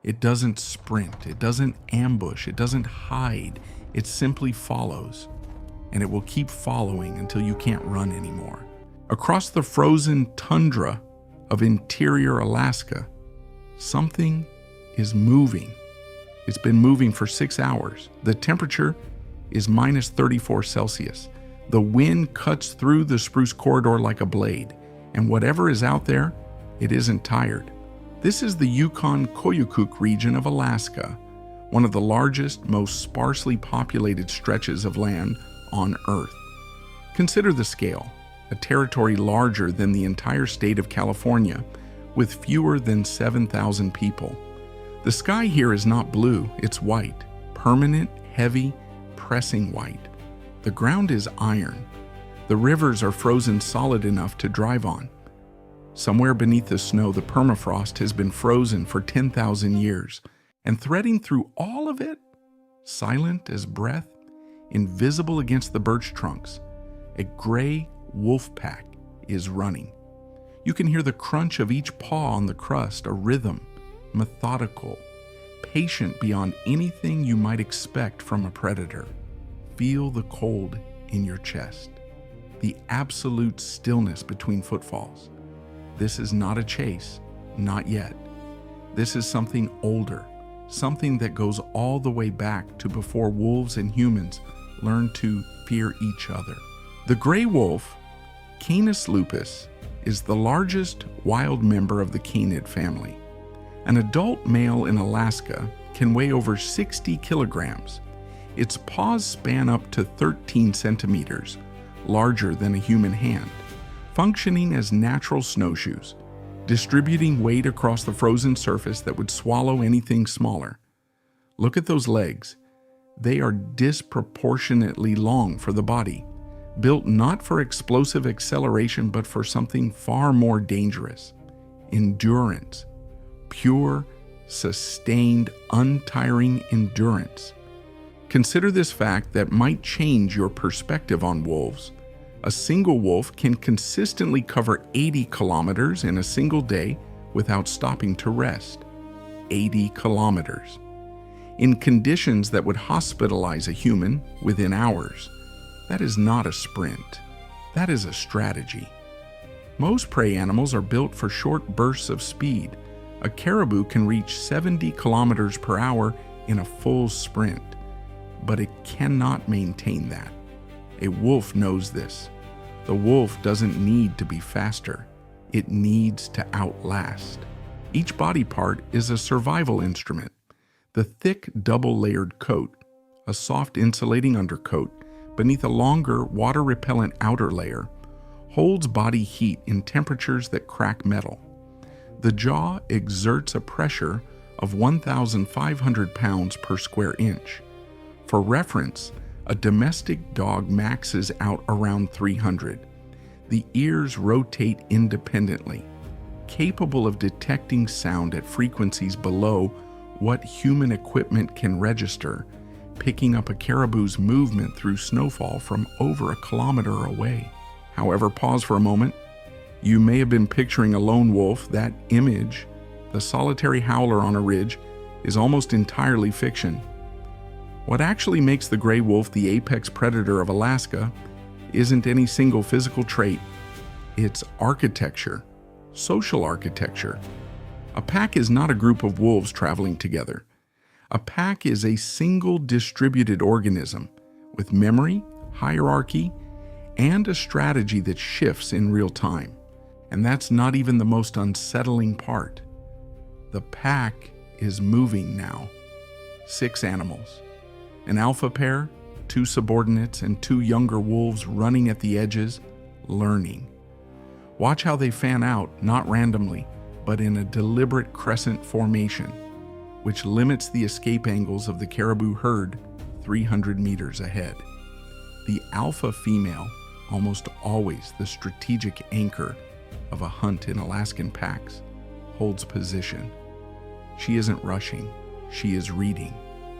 It doesn't sprint, it doesn't ambush, it doesn't hide, it simply follows. And it will keep following until you can't run anymore. Across the frozen tundra of interior Alaska, something is moving. It's been moving for 6 hours. The temperature is minus 34 Celsius. The wind cuts through the spruce corridor like a blade, and whatever is out there, it isn't tired. This is the Yukon-Koyukuk region of Alaska, one of the largest, most sparsely populated stretches of land on Earth. Consider the scale, a territory larger than the entire state of California, with fewer than 7,000 people. The sky here is not blue, it's white, permanent, heavy, pressing white. The ground is iron. The rivers are frozen solid enough to drive on. Somewhere beneath the snow, the permafrost has been frozen for 10,000 years, and threading through all of it, silent as breath, invisible against the birch trunks, a gray wolf pack is running. You can hear the crunch of each paw on the crust, a rhythm, methodical, patient beyond anything you might expect from a predator. Feel the cold in your chest, the absolute stillness between footfalls. This is not a chase, not yet. This is something older, something that goes all the way back to before wolves and humans learned to fear each other. The gray wolf, Canis lupus, is the largest wild member of the canid family. An adult male in Alaska can weigh over 60 kilograms. Its paws span up to 13 centimeters, larger than a human hand, functioning as natural snowshoes, distributing weight across the frozen surface that would swallow anything smaller. Look at those legs. They are disproportionately long for the body, built not for explosive acceleration but for something far more dangerous: endurance. Pure, sustained, untiring endurance. Consider this fact that might change your perspective on wolves. A single wolf can consistently cover 80 kilometers in a single day without stopping to rest. 80 kilometers. In conditions that would hospitalize a human within hours. That is not a sprint. That is a strategy. Most prey animals are built for short bursts of speed. A caribou can reach 70 kilometers per hour in a full sprint, but it cannot maintain that. A wolf knows this. The wolf doesn't need to be faster. It needs to outlast. Each body part is a survival instrument. The thick double-layered coat, a soft insulating undercoat beneath a longer water-repellent outer layer, holds body heat in temperatures that crack metal. The jaw exerts a pressure of 1,500 pounds per square inch. For reference, a domestic dog maxes out around 300. The ears rotate independently, capable of detecting sound at frequencies below what human equipment can register, picking up a caribou's movement through snowfall from over a kilometer away. However, pause for a moment. You may have been picturing a lone wolf. That image, the solitary howler on a ridge, is almost entirely fiction. What actually makes the gray wolf the apex predator of Alaska isn't any single physical trait. It's architecture, social architecture. A pack is not a group of wolves traveling together. A pack is a single distributed organism with memory, hierarchy, and a strategy that shifts in real time. And that's not even the most unsettling part. The pack is moving now. 6 animals. An alpha pair, 2 subordinates, and 2 younger wolves running at the edges, learning. Watch how they fan out, not randomly, but in a deliberate crescent formation, which limits the escape angles of the caribou herd 300 meters ahead. The alpha female, almost always the strategic anchor of a hunt in Alaskan packs, holds position. She isn't rushing, she is reading.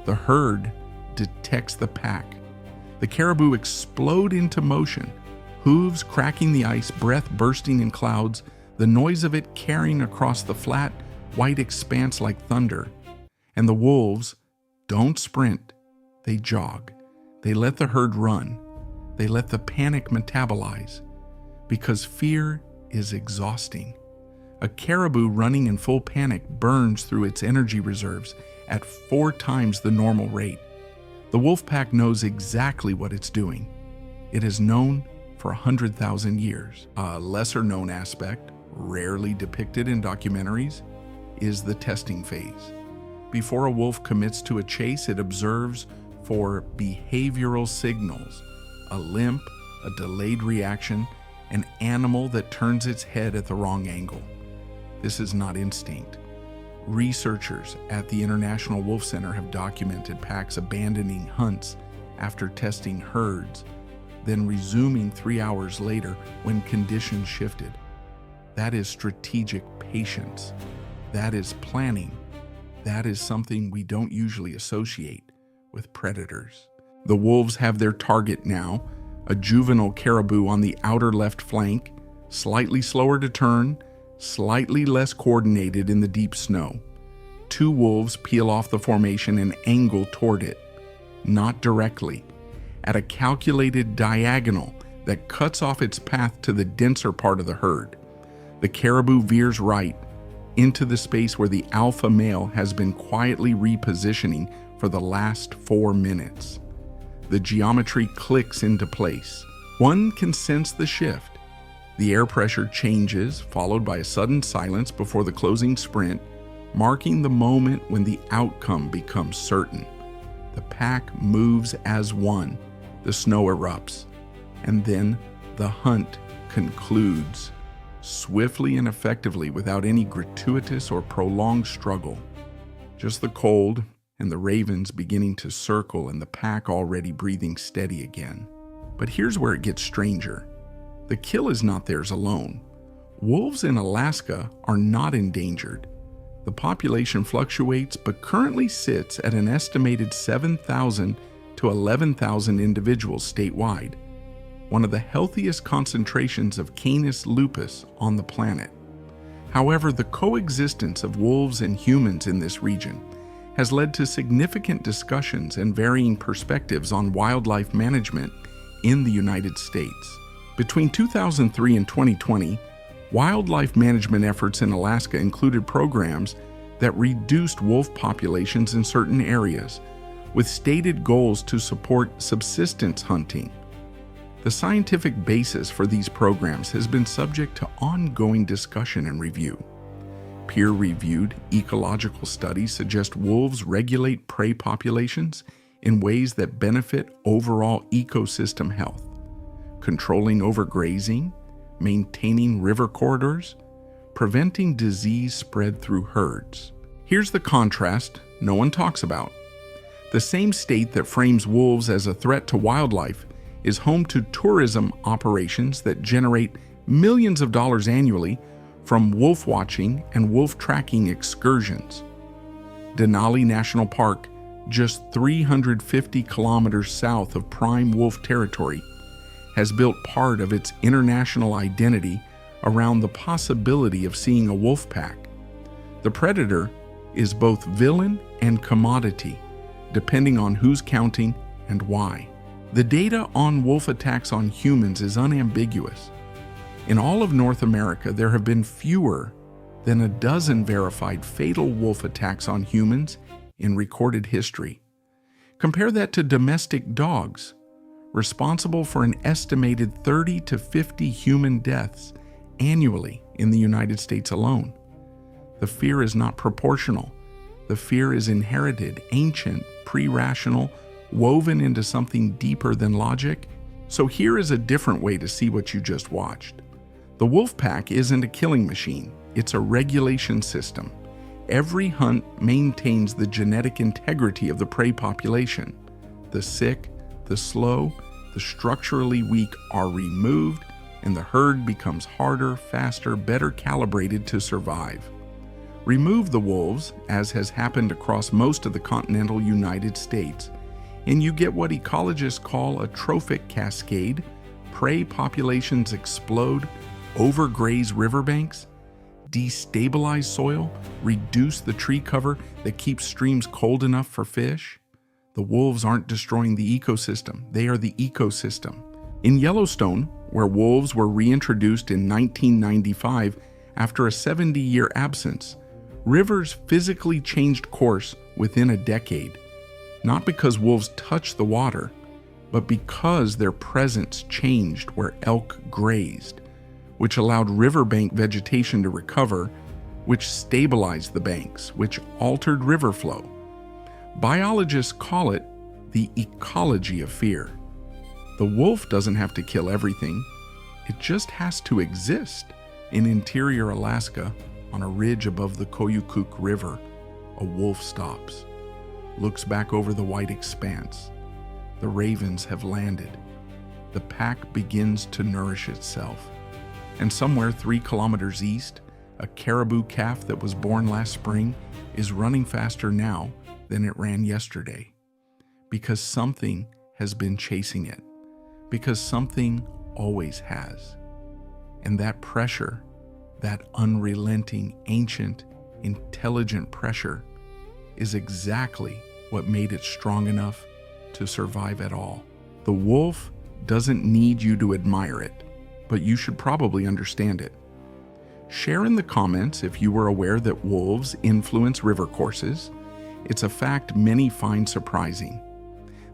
The herd detects the pack. The caribou explode into motion, hooves cracking the ice, breath bursting in clouds, the noise of it carrying across the flat, white expanse like thunder. And the wolves don't sprint, they jog. They let the herd run. They let the panic metabolize, because fear is exhausting. A caribou running in full panic burns through its energy reserves at 4 times the normal rate. The wolf pack knows exactly what it's doing. It has known for 100,000 years. A lesser-known aspect, rarely depicted in documentaries, is the testing phase. Before a wolf commits to a chase, it observes for behavioral signals: a limp, a delayed reaction, an animal that turns its head at the wrong angle. This is not instinct. Researchers at the International Wolf Center have documented packs abandoning hunts after testing herds, then resuming 3 hours later when conditions shifted. That is strategic patience. That is planning. That is something we don't usually associate with predators. The wolves have their target now, a juvenile caribou on the outer left flank, slightly slower to turn, slightly less coordinated in the deep snow. 2 wolves peel off the formation and angle toward it, not directly, at a calculated diagonal that cuts off its path to the denser part of the herd. The caribou veers right into the space where the alpha male has been quietly repositioning for the last 4 minutes. The geometry clicks into place. One can sense the shift. The air pressure changes, followed by a sudden silence before the closing sprint, marking the moment when the outcome becomes certain. The pack moves as one. The snow erupts. And then the hunt concludes, swiftly and effectively, without any gratuitous or prolonged struggle. Just the cold and the ravens beginning to circle and the pack already breathing steady again. But here's where it gets stranger. The kill is not theirs alone. Wolves in Alaska are not endangered. The population fluctuates but currently sits at an estimated 7,000 to 11,000 individuals statewide, one of the healthiest concentrations of Canis lupus on the planet. However, the coexistence of wolves and humans in this region has led to significant discussions and varying perspectives on wildlife management in the United States. Between 2003 and 2020, wildlife management efforts in Alaska included programs that reduced wolf populations in certain areas, with stated goals to support subsistence hunting. The scientific basis for these programs has been subject to ongoing discussion and review. Peer-reviewed ecological studies suggest wolves regulate prey populations in ways that benefit overall ecosystem health, controlling overgrazing, maintaining river corridors, preventing disease spread through herds. Here's the contrast no one talks about. The same state that frames wolves as a threat to wildlife is home to tourism operations that generate millions of dollars annually from wolf watching and wolf tracking excursions. Denali National Park, just 350 kilometers south of prime wolf territory, has built part of its international identity around the possibility of seeing a wolf pack. The predator is both villain and commodity, depending on who's counting and why. The data on wolf attacks on humans is unambiguous. In all of North America, there have been fewer than a dozen verified fatal wolf attacks on humans in recorded history. Compare that to domestic dogs, responsible for an estimated 30 to 50 human deaths annually in the United States alone. The fear is not proportional. The fear is inherited, ancient, pre-rational, woven into something deeper than logic. So here is a different way to see what you just watched. The wolf pack isn't a killing machine. It's a regulation system. Every hunt maintains the genetic integrity of the prey population. The sick, the slow, the structurally weak are removed, and the herd becomes harder, faster, better calibrated to survive. Remove the wolves, as has happened across most of the continental United States, and you get what ecologists call a trophic cascade. Prey populations explode, overgraze riverbanks, destabilize soil, reduce the tree cover that keeps streams cold enough for fish. The wolves aren't destroying the ecosystem, they are the ecosystem. In Yellowstone, where wolves were reintroduced in 1995 after a 70-year absence, rivers physically changed course within a decade, not because wolves touched the water, but because their presence changed where elk grazed, which allowed riverbank vegetation to recover, which stabilized the banks, which altered river flow. Biologists call it the ecology of fear. The wolf doesn't have to kill everything, it just has to exist. In interior Alaska, on a ridge above the Koyukuk River, a wolf stops, looks back over the white expanse. The ravens have landed. The pack begins to nourish itself. And somewhere 3 kilometers east, a caribou calf that was born last spring is running faster now than it ran yesterday. Because something has been chasing it. Because something always has. And that pressure, that unrelenting, ancient, intelligent pressure, is exactly what made it strong enough to survive at all. The wolf doesn't need you to admire it, but you should probably understand it. Share in the comments if you were aware that wolves influence river courses. It's a fact many find surprising.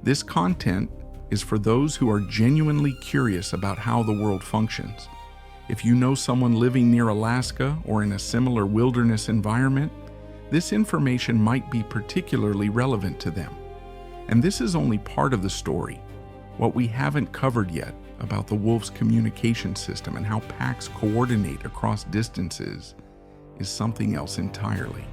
This content is for those who are genuinely curious about how the world functions. If you know someone living near Alaska or in a similar wilderness environment, this information might be particularly relevant to them. And this is only part of the story. What we haven't covered yet about the wolf's communication system and how packs coordinate across distances is something else entirely.